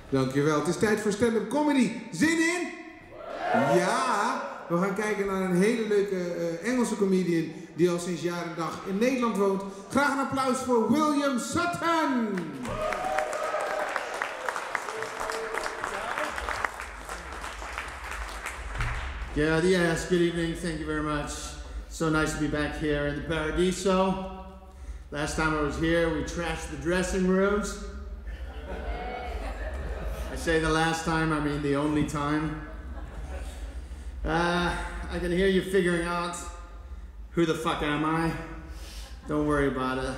Dankjewel. Het is tijd voor stand-up comedy. Zin in? Ja! We gaan kijken naar een hele leuke Engelse comedian die al sinds jaar en dag in Nederland woont. Graag een applaus voor Will Sutton! Yeah, yes, good evening, thank you very much. So nice to be back here in the Paradiso. Last time I was here, we trashed the dressing rooms. I say the last time, I mean the only time. I can hear you figuring out, who the fuck am I? Don't worry about it.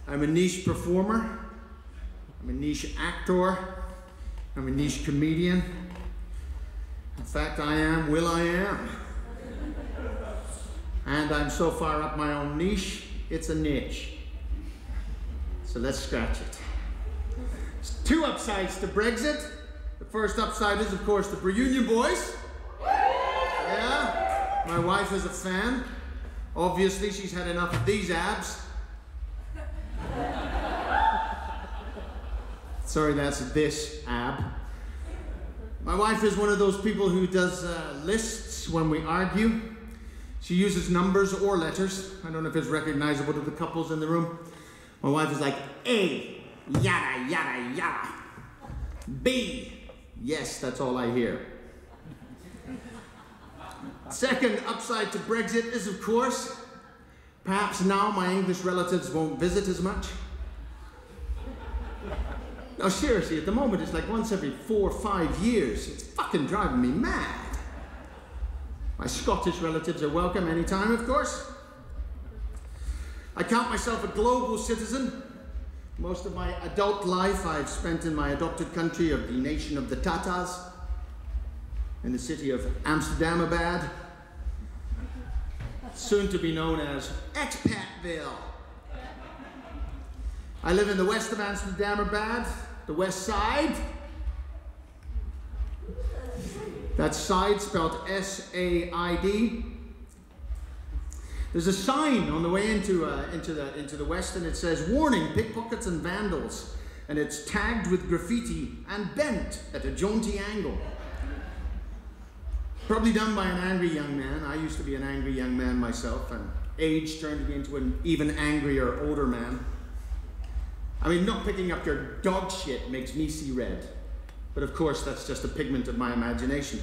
I'm a niche performer. I'm a niche actor. I'm a niche comedian. In fact, I am Will I Am. And I'm so far up my own niche, it's a niche. So let's scratch it. There's two upsides to Brexit. The first upside is, of course, the Reunion Boys. Yeah, my wife is a fan. Obviously, she's had enough of these abs. Sorry, that's this ab. My wife is one of those people who does lists when we argue. She uses numbers or letters. I don't know if it's recognizable to the couples in the room. My wife is like, A, yada, yada, yada. B, yes, that's all I hear. Second upside to Brexit is, of course, perhaps now my English relatives won't visit as much. No, seriously, at the moment it's like once every 4 or 5 years. It's fucking driving me mad. My Scottish relatives are welcome anytime, of course. I count myself a global citizen. Most of my adult life I've spent in my adopted country of the nation of the Tatars, in the city of Amsterdamabad, soon to be known as Expatville. I live in the west of Amsterdamabad, the west side. That's side spelled S-A-I-D. There's a sign on the way into the west, and it says, "Warning, pickpockets and vandals." And it's tagged with graffiti and bent at a jaunty angle. Probably done by an angry young man. I used to be an angry young man myself, and age turned me into an even angrier older man. I mean, not picking up your dog shit makes me see red. But of course, that's just a pigment of my imagination.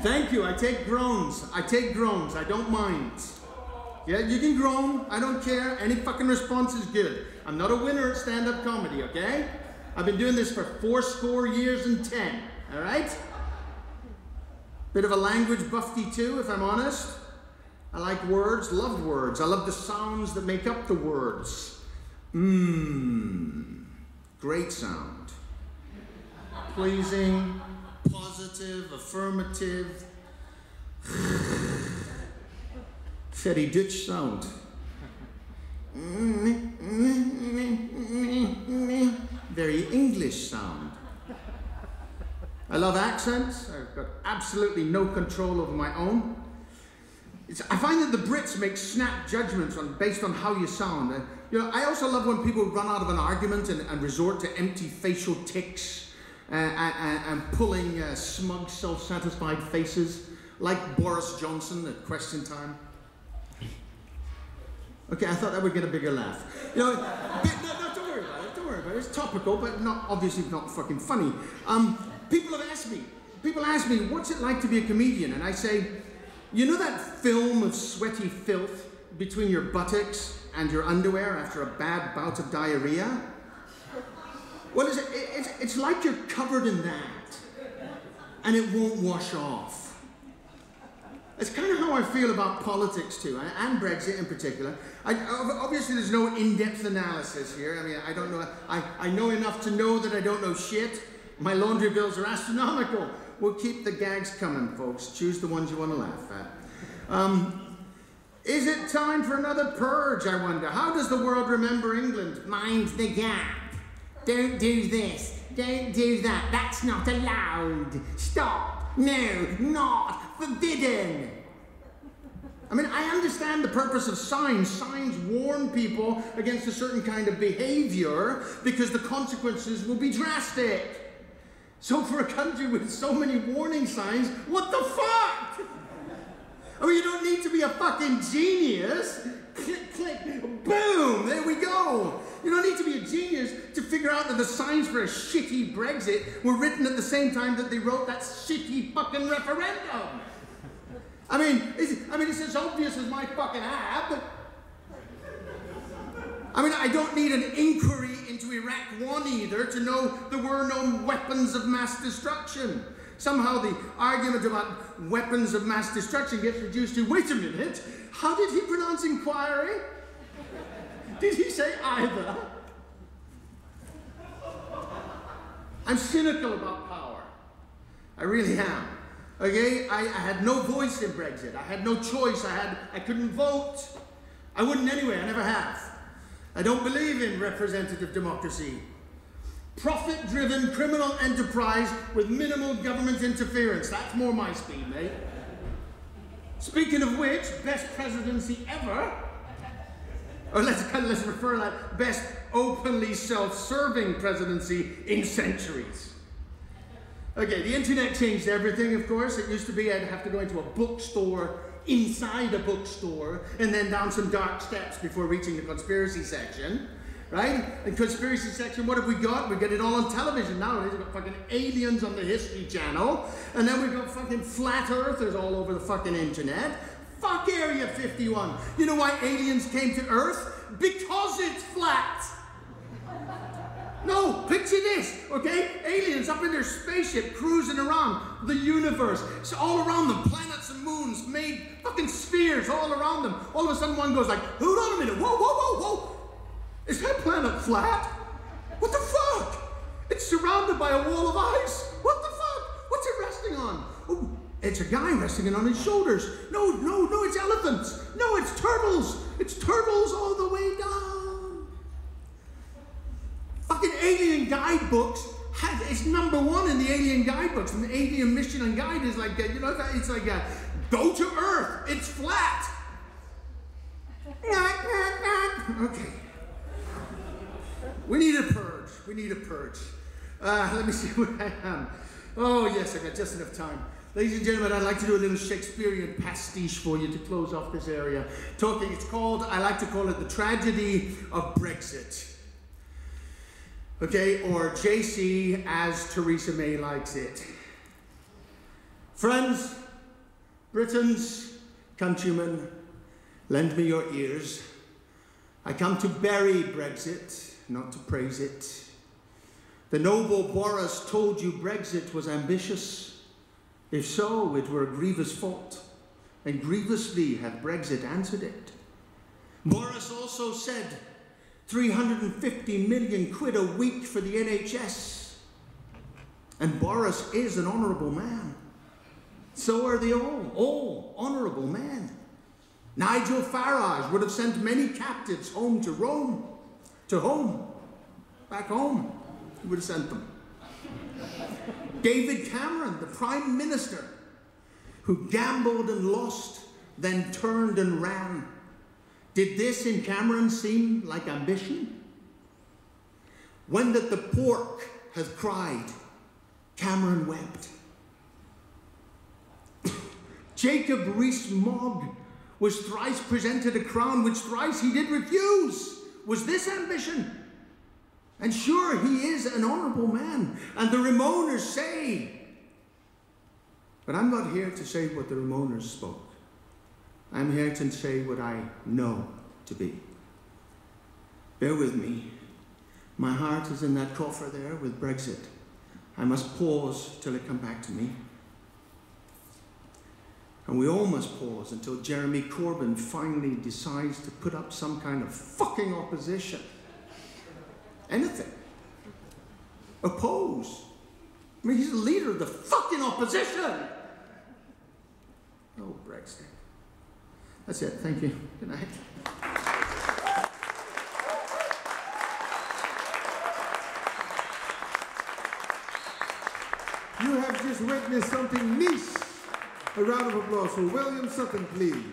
Thank you, I take groans. I take groans, I don't mind. Yeah, you can groan, I don't care. Any fucking response is good. I'm not a winner at stand-up comedy, okay? I've been doing this for 80 years and 10, all right? Bit of a language buffy too, if I'm honest. I like words, love words. I love the sounds that make up the words. Great sound. Pleasing, positive, affirmative. Very Dutch sound. Very English sound. I love accents. I've got absolutely no control over my own. I find that the Brits make snap judgments based on how you sound. You know, I also love when people run out of an argument and resort to empty facial tics and pulling smug, self-satisfied faces, like Boris Johnson at question time. Okay, I thought that would get a bigger laugh. You know, no, don't worry about it. Don't worry about it. It's topical, but obviously not fucking funny. People ask me, what's it like to be a comedian? And I say, you know that film of sweaty filth between your buttocks and your underwear after a bad bout of diarrhea? Well, it's like you're covered in that, and it won't wash off. It's kind of how I feel about politics too, and Brexit in particular. Obviously, there's no in-depth analysis here. I mean, I don't know. I know enough to know that I don't know shit. My laundry bills are astronomical. We'll keep the gags coming, folks. Choose the ones you want to laugh at. Is it time for another purge, I wonder? How does the world remember England? Mind the gap. Don't do this. Don't do that. That's not allowed. Stop. No, not forbidden. I mean, I understand the purpose of signs. Signs warn people against a certain kind of behavior because the consequences will be drastic. So for a country with so many warning signs, what the fuck? I mean, you don't need to be a fucking genius. Click, click, boom, there we go. You don't need to be a genius to figure out that the signs for a shitty Brexit were written at the same time that they wrote that shitty fucking referendum. I mean, it's as obvious as my fucking ab. I mean, I don't need an inquiry into Iraq 1 either to know there were no weapons of mass destruction. Somehow the argument about weapons of mass destruction gets reduced to, wait a minute, how did he pronounce inquiry? Did he say either? I'm cynical about power. I really am. Okay, I had no voice in Brexit. I had no choice. I couldn't vote. I wouldn't anyway. I never have. I don't believe in representative democracy. Profit-driven criminal enterprise with minimal government interference. That's more my speed, mate. Speaking of which, best presidency ever. Or let's refer to that, best openly self-serving presidency in centuries. Okay, the internet changed everything, of course. It used to be I'd have to go into a bookstore, inside a bookstore, and then down some dark steps before reaching the conspiracy section, right? In conspiracy section, what have we got? We get it all on television nowadays. We've got fucking aliens on the History Channel, and then we've got fucking flat earthers all over the fucking internet. Fuck Area 51. You know why aliens came to Earth? Because it's flat. No, picture this, okay? Aliens up in their spaceship cruising around the universe. So all around them, planets and moons made fucking spheres all around them. All of a sudden one goes like, hold on a minute, whoa, whoa, whoa, whoa. Is that planet flat? What the fuck? It's surrounded by a wall of ice. What the fuck? What's it resting on? Oh, it's a guy resting it on his shoulders. No, it's elephants. No, it's turtles. It's turtles all the way down. Fucking alien guidebooks, it's #1 in the alien guidebooks, and the alien mission and guide is like, it's like, go to Earth, it's flat. Okay. We need a purge. Let me see where I am. Oh yes, I got just enough time. Ladies and gentlemen, I'd like to do a little Shakespearean pastiche for you to close off this area. I like to call it the tragedy of Brexit. Okay, or JC as Theresa May likes it. Friends, Britons, countrymen, lend me your ears. I come to bury Brexit, not to praise it. The noble Boris told you Brexit was ambitious. If so, it were a grievous fault, and grievously had Brexit answered it. Boris also said 350 million quid a week for the NHS. And Boris is an honourable man. So are they all honourable men. Nigel Farage would have sent many captives home to Rome, back home. He would have sent them. David Cameron, the Prime Minister, who gambled and lost, then turned and ran. Did this in Cameron seem like ambition? When that the pork hath cried, Cameron wept. Jacob Rees-Mogg was thrice presented a crown which thrice he did refuse. Was this ambition? And sure, he is an honourable man, and the Ramoners say. But I'm not here to say what the Ramoners spoke. I'm here to say what I know to be. Bear with me. My heart is in that coffer there with Brexit. I must pause till it come back to me. And we all must pause until Jeremy Corbyn finally decides to put up some kind of fucking opposition. Anything. Oppose. I mean, he's the leader of the fucking opposition. Oh, Brexit. That's it. Thank you. Good night. You have just witnessed something niche. A round of applause for Will Sutton, please.